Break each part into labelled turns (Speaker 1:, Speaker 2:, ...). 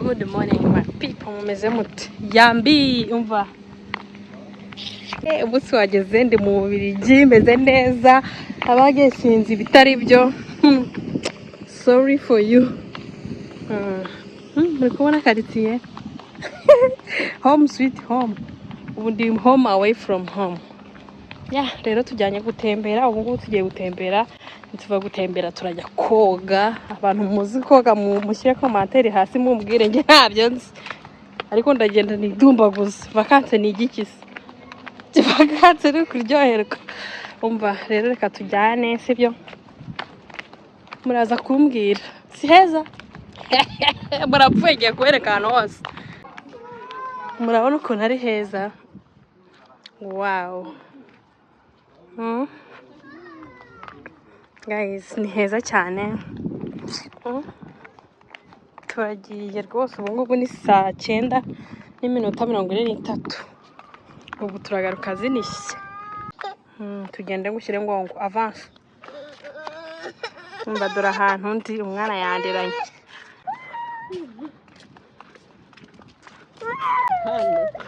Speaker 1: Good morning my people, mumeze mute? Yambi umva. Umunsi wageze ndi mu Bubiligi meze neza, abage sinzi bitari byo. Sorry for you. Muri kubona quartier. Home sweet home. Ubu ndi home away from home. Rero tujyanye gutembera, ubu ngubu tugiye gutembera. Tuva gutembera turajya koga. Abantu muzi koga mushyire commentaire hasi mumbwire nge ntabyo nzi. Ariko ndagenda nidumbaguza. Vacances ni igiki se? Vacances ni kuryoherwa. Umva rero reka tujyane sibyo. Muraza kumbwira. Si heza? Murapfuye ngiye kubereka ahantu hose. Murabona ukuntu ari heza. Wow. Guys, ni heza cyane. Turagiye rwose, ubu ngubu ni saa 9:43. Ubu turagaruka zinishye. Tugende ngushyire ngo avance. Mbadura ahantu ndi umwana yandiranye.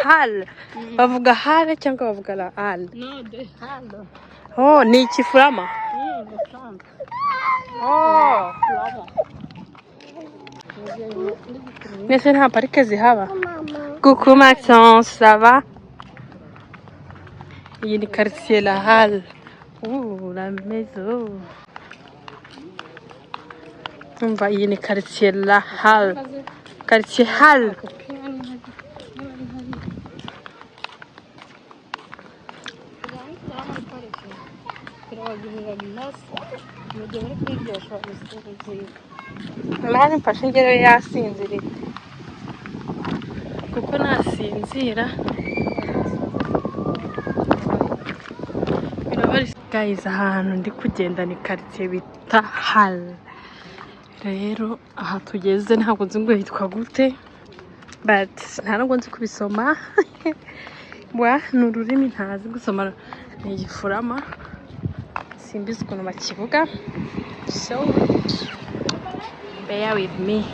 Speaker 1: Hal. Bavuga hal cyangwa bavuga la hal?
Speaker 2: No, the hal.
Speaker 1: Oh, ni ikifurama. Oh,
Speaker 2: Flama.
Speaker 1: nese nta parike zihaba. Coucou Maxence, ça va? Iyi ni quartier la Halle. La maison. Umva iyi ni quartier la Halle. Quartier Halle. Mani mfashe ngero yasinziriye. Kuko nasinzira. Guys, ahantu ndi kugenda ni quartier bita Halle. Rero aha tugeze ntabwo nzi ngo hitwa gute. But ntabwo nzi kubisoma. Ni ururimi ntazi gusoma, ni igifurama. Simbizi ukuntu bakivuga. So bear with me.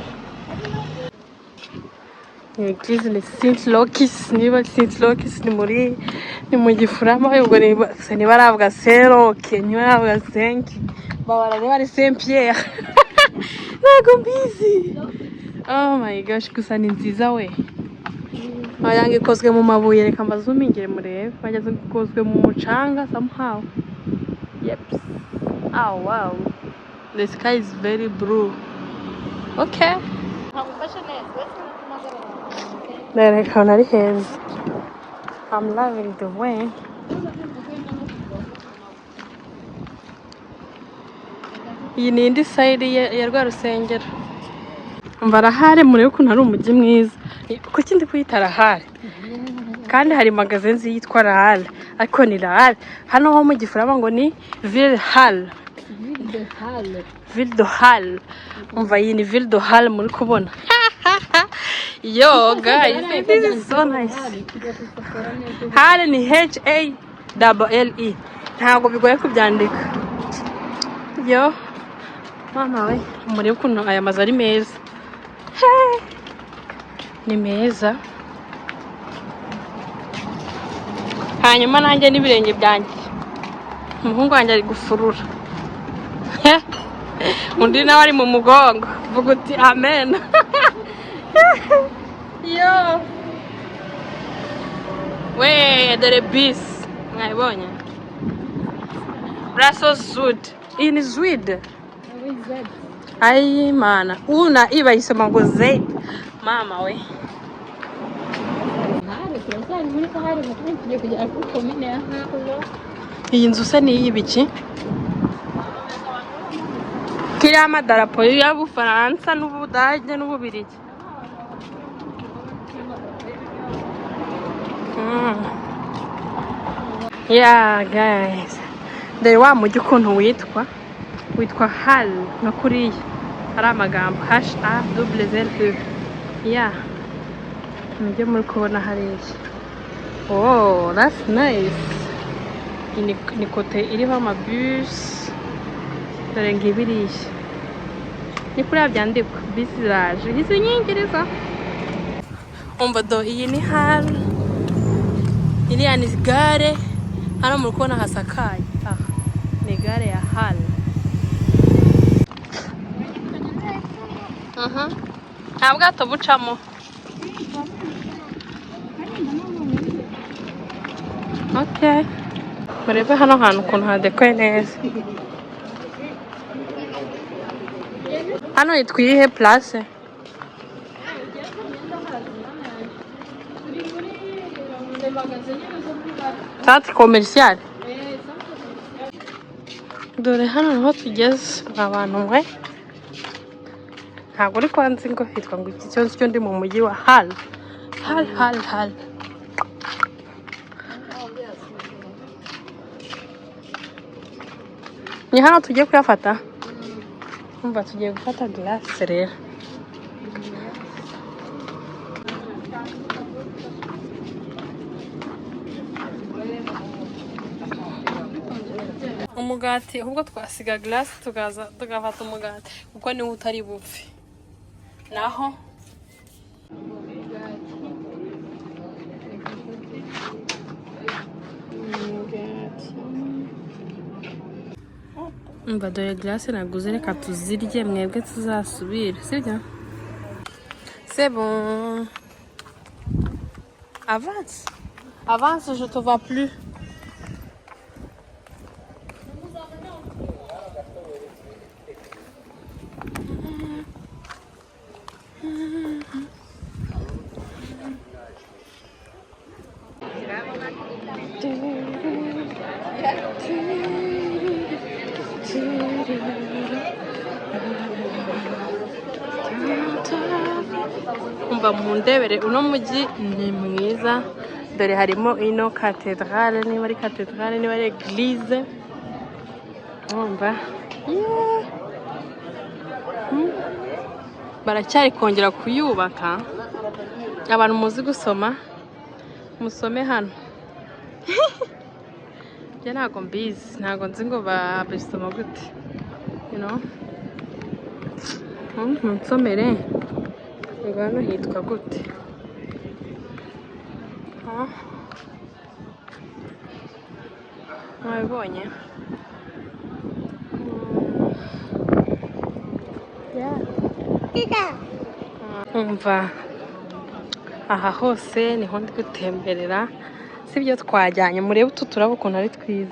Speaker 1: This is Saint Lokis. Niba Saint Lokis ni mu gifurama, ubwo ni baravuga Seroke, ni baravuga Senki. Bawara ni bari Saint Pierre. Ntago mbizi. Oh my gosh, gusa ni nziza we. Wayange ikozwe mu mabuye, reka mbazumingire murebe. Bageze ikozwe mu mucanga somehow. Yep. Oh wow. The sky is very blue. Okay. Reka nari heza. I'm loving the way. Iyi ni indi side ya rwa rusengero. Mbarahare murebe ukuntu ari umujyi mwiza. Kuki ndi kwita Rahare? Kandi hari magazinzi yitwa Rahare. Ariko ni Rahare. Hano ho mu gifurama ngo ni Ville Halle. Ville de Halle. Umva iyi ni Ville de Halle muri kubona. Yo guys, this is so nice. Halle ni H-A-L-L-E. Ntabwo bigoye kubyandika. Yo. Mama we, murebe ukuntu aya mazu ari meza. Ni meza. Hanyuma nanjye n'ibirenge byanjye. Umuhungu wanjye ari gufurura. Undi nawe ari mu mugongo. Vuga uti amen. Yo. We, dore bis. Mwabonye? Brussels Sud. Iyi ni Zwid. Ay mana. Una iba isoma ngo Z. Mama we. Iyi nzu se ni y'ibiki? Kiriya amadarapo y'Ubufaransa n'Ubudage n'Ububiligi. Yeah guys. Dore wa mujyi ukuntu witwa Halle no kuriya. Hari amagambo H-A-L-L-E. Yeah. Mujye muri kubona hariya. Oh, that's nice. Ni kote iriho amabus. Dore ngibiriye. ni kuri byandikwa bisi ziraje izi nyingereza. Umva do iyi ni hal, iriya ni gare, hano muri kubona hasakaye. Aha ni gare ya hal. Nta bwato bucamo. Okay, murebe hano hantu ukuntu hadekoye neza. Hano hitwa iyihe place? Centre commercial. Dore hano niho tugeze abantu mwe. Ntabwo uri kwanzi ngo hitwa ngo iki cyose cyo ndi mu mujyi wa Hal. Hal. Ni hano tugiye kuyafata. Umva tugiye gufata glace rero. Umugati ahubwo twasiga glace tugafata umugati kuko niwo utari bupfe. Naho umva dore glace naguze, reka tuzirye mwebwe tuzasubire, sibyo? C'est bon. Avance, je te vois plus. Umva mundebere uno mujyi ni mwiza. Dore harimo ino cathedrale, niba ari cathedrale niba ari eglise. Umva baracyari kongera kuyubaka. Abantu muzi gusoma musome hano. Bya ntago mbizi, ntago nzi ngo babisoma gute, you know. Nsomere ngo hano hitwa gute. Mwabibonye? Umva aha hose niho ndi gutemberera, sibyo twajyanye. Murebe utu turabo ukuntu ari twiza.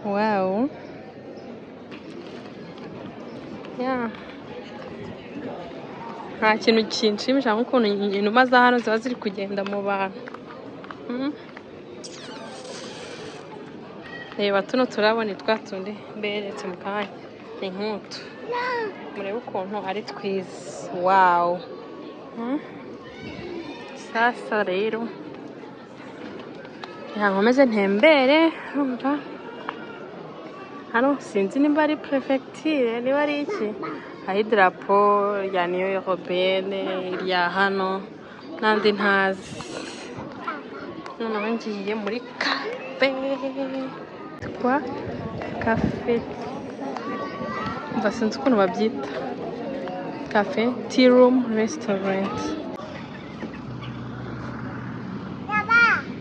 Speaker 1: Wow. Yeah. Nta kintu kinshimisha nk'ukuntu inuma za hano ziba ziri kugenda mu bantu. Reba tuno turabo ni twa tundi mberetse mu kanya. Ni nk'utu. Murebe ukuntu ari twiza. Wow. Sasa rero nkomeze ntembere. Umva hano sinzi nimba ari prefecture, niba ari iki. Hari drapo ya Union Européenne ya hano nandi ntazi. Noneho ngiye muri cafe. Twa cafe. Umva sinzi ukuntu babyita. Cafe, tea room, restaurant.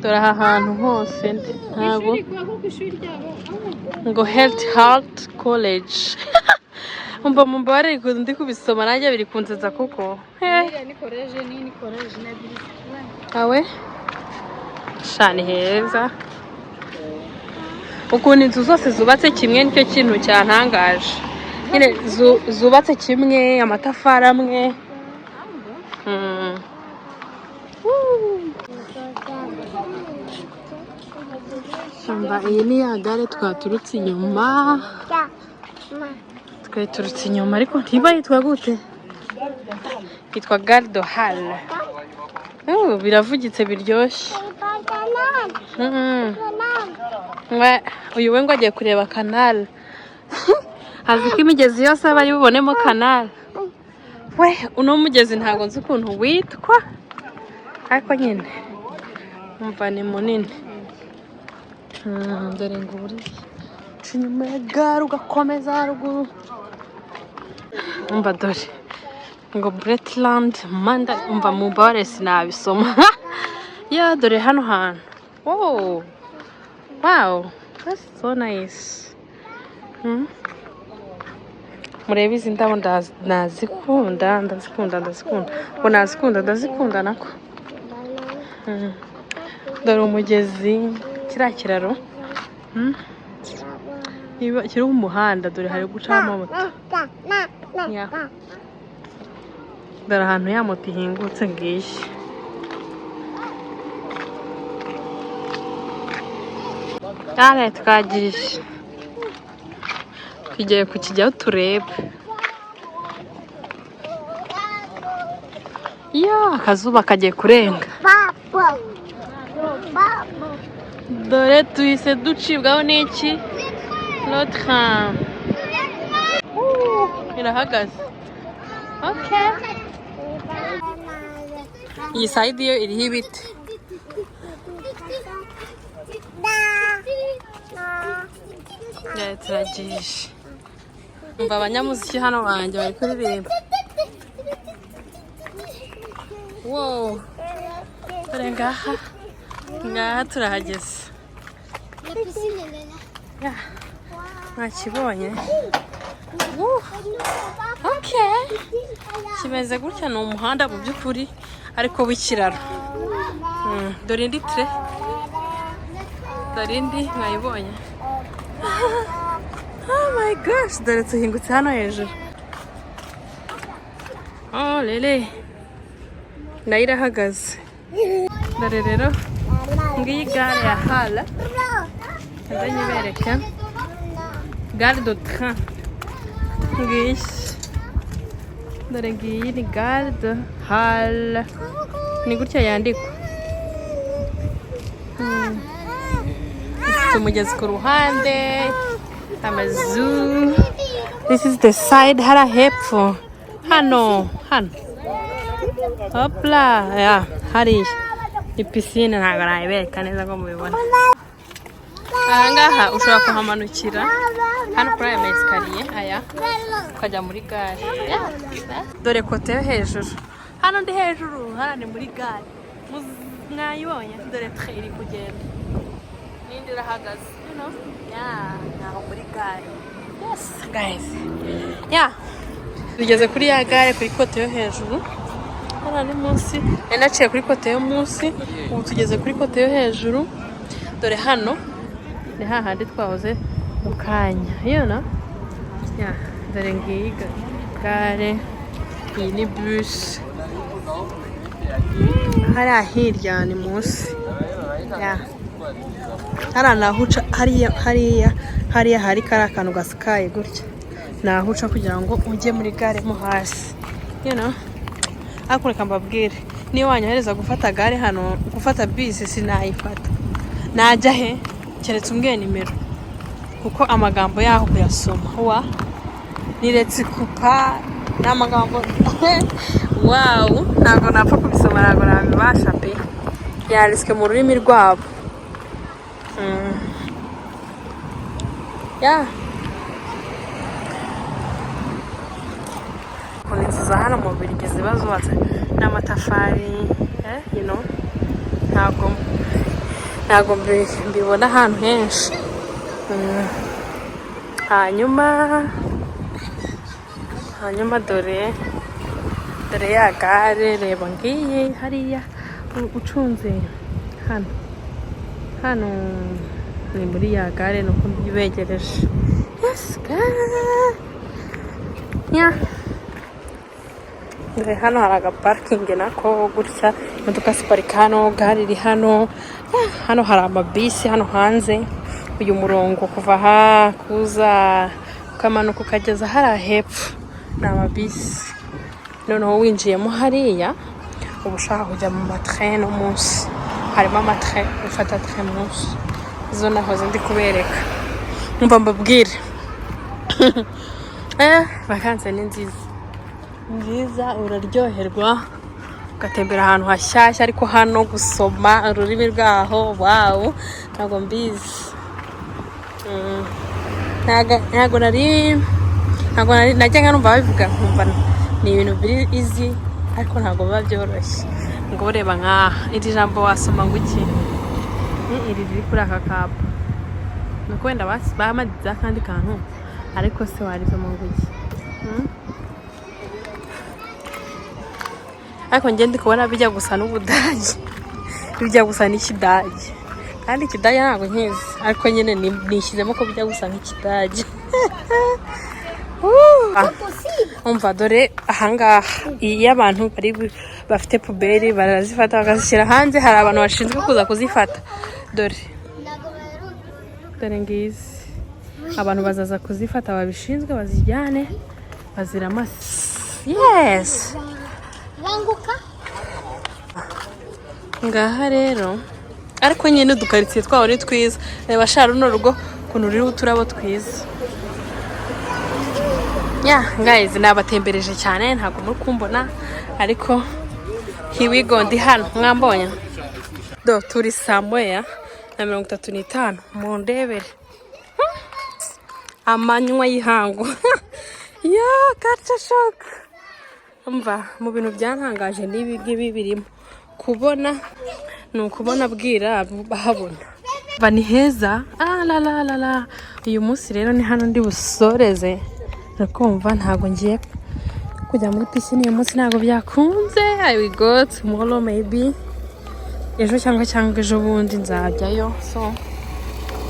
Speaker 1: Dore aha hantu hose ntabwo ngo Health College. Umva mubare ndi kubisoma nanjye biri kunzeza kuko. Ni college na awe shani heza. Ukuntu inzu zose zubatse kimwe nicyo kintu cyantangaje. Nyine zubatse kimwe, amatafari amwe. Umva iyi ni ya gare twaturutse inyuma. Twaturutse inyuma ariko ntiba yitwa gute? Yitwa Gare de Hal. Biravugitse biryoshye. Uyu we ngo agiye kureba canal. Hazi ko imigezi yose aba yibonemo canal. We uno mugezi ntago nzi ukuntu witwa, ariko nyine umva ni munini. Dore ngo uri inyuma ya gare ugakomeza haruguru. umva dore ngo Bretland Manda umva mubare sinabisoma ya dore hano hantu wow that's so nice murebe izi ndabo ndazikunda ngo ndazikunda nako dore umugezi kiriya kiraro kiriho umuhanda dore hari gucamo moto dore ahantu ya moto ihingutse ngiyi yane twagiye tugiye kukijyaho turebe akazuba kagiye kurenga dore tuhise ducibwaho n'iki notre irahagaze okay iyi side yo iriho ibiti turagiye umva abanyamuziki hano banjye bari kuririmba wow dore ngaha turahageze mwakibonye okay kimeze gutya ni umuhanda mu by'ukuri ariko w'ikiraro dore indi tre dore indi mwayibonye oh my gosh dore tuhingutse hano hejuru lele nayo irahagaze dore rero ngiyi gare ya hala ndanyibereka gare de train ngiyi dore ngiyi ni gare de hala ni gutya yandikwa ifite umugezi ku ruhande amazu this is the side hara hepfo hano hopla hari pisine ntabwo nayibereka neza ngo mubibona ahangaha ushobora kuhamanukira hano kuri aya mesikariye aya ukajya muri gare dore kote yo hejuru hano ndi hejuru hano ni muri gare mwayibonye dore train iri kugenda n'indi irahagaze naho muri gare yes guys tugeze kuri ya gare kuri kote yo hejuru hano ni munsi naciye kuri kote yo munsi ubu tugeze kuri kote yo hejuru dore hano ni hahandi twahoze mu kanya dore ngiyi gare iyi ni bus hariya hirya ni munsi hariya nahuca hariya hari kariya kantu gasakaye gutya nahuca kugira ngo ujye muri gare mo hasi ariko reka mbabwire niyo wanyohereza gufata gare hano gufata bisi sinayifata najya he keretse umbwiye nimero kuko amagambo yaho kuyasoma niretse kupa n'amagambo wow ntabwo napfa kubisoma ntabwo nabibasha pe yanditswe mu rurimi rwabo inzu za hano mu Bubiligi ziba zubatse n'amatafari ntabwo mbibona ahantu henshi hanyuma dore ya gare reba ngiyi hariya ucunze hano ni muri ya gare nuko mbibegereje yes dore hano hari agaparikingi nako gutya imodoka ziparika hano gare iri hano hari amabisi hano hanze uyu murongo kuva kuza ukamanuka ukageza hariya hepfo ni amabisi noneho winjiyemo hariya uba ushaka kujya mu matrain no munsi harimo amatrain ufata train munsi izo nahoze ndi kubereka mva mbabwire vakanse ni nziza uraryoherwa ugatembera ahantu hashyashya ariko hano gusoma ururimi rwaho wow ntabwo mbizi ntabwo ntabwo najyaga numva babivuga nkumva ni ibintu biri easy ariko ntabwo biba byoroshye ngo ureba nkaha iri jambo wasoma ngo iki iri riri kuri aka kapa nuko wenda bahamadiza akandi kantu ariko se warisoma ngo iki ariko njye ndi kubona bijya gusa n'Ubudage bijya gusa n'Ikidage kandi Ikidage ntabwo nkizi ariko nyine nishyizemo ko bijya gusa nk'Ikidage umva dore ahangaha iyo abantu bafite puberi barazifata bakazishyira hanze hari abantu bashinzwe kuza kuzifata dore ngizi abantu bazaza kuzifata babishinzwe bazijyane baziramase yes ngaha rero ariko nyine udukaritsiye twaho ni twiza reba sha runo rugo ukuntu ruriho uturabo twiza guys nabatembereje cyane ntabwo muri kumbona ariko here we go ndi hano mwambonye turi Samoya na 35 mu ndebere amanywa y'ihangu culture shock umva mu bintu byantangaje n'ibi birimo kubona nukubona bwira bahabona bani heza la uyu munsi rero ni hano ndi busoreze nakumva ntago ngiye kujya muri piscine uyu munsi ntago byakunze I will go tomorrow maybe ejo cyangwa ejo bundi nzajyayo so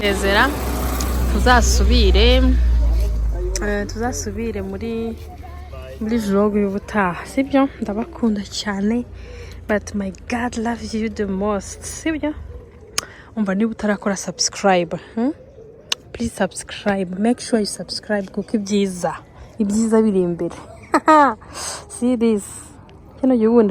Speaker 1: nezera tuzasubire muri vlog y'ubutaha sibyo ndabakunda cyane but my god loves you the most sibyo umva niba utarakora subscribe please subscribe make sure you subscribe kuko ibyiza biri imbere see this kino gihugu